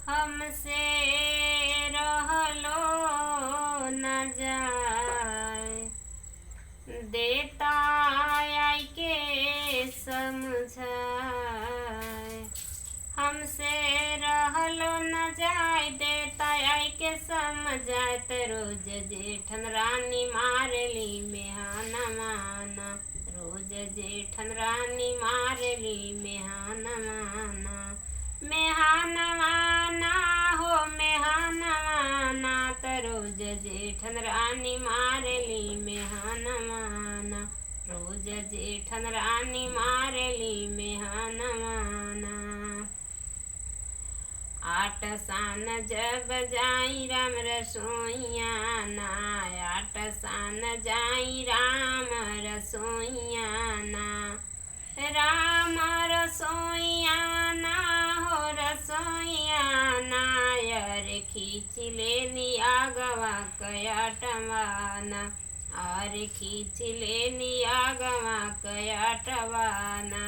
हमसे रहलो न जाए, देता आई के समझाए। हमसे रहलो न जाए, देता आई के समझाए। त रोज जेठन रानी मारली मेहाना माना, रोज जेठन रानी मारली मेहाना माना। मेहाना माना हो मेहाना माना, त रोज जेठन रानी मारली मेहाना माना, रोज जेठन रानी मारली मेहाना माना। आठ सान जब जाई राम रसोइया ना, आठ सान जाई राम रसोइया ना, राम रसोइया ना हो रसोइया ना। अरे खींच लेनी आगवा कया टवाना, अरे खींच लेनी आगवा कया टवाना।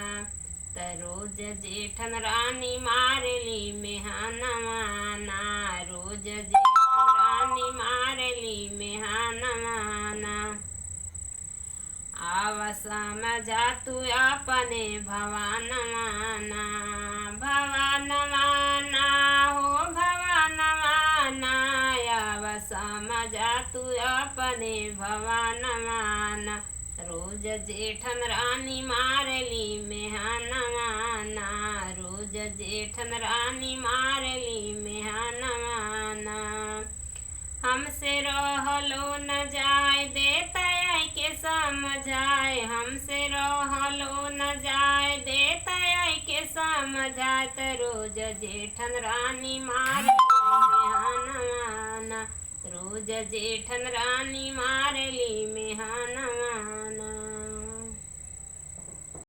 त रोज जेठन रानी मारली मेहाना माना, रोज जेठन रानी मारली मेहाना माना। आव समझा तू अपने भवान माना, भवान माना हो भवान माना। आव समझा तू अपने भवान माना, रोज जेठन रानी मारली मेहाना माना, रोज जेठन रानी मारली मेहाना माना। हमसे रहलो न जाए, देता आई के समझाए। हमसे रहलो न जाए, देता आई के समझाए। त रोज जेठन रानी मारली मेहाना माना, रोज जेठन रानी मारली मेहाना माना।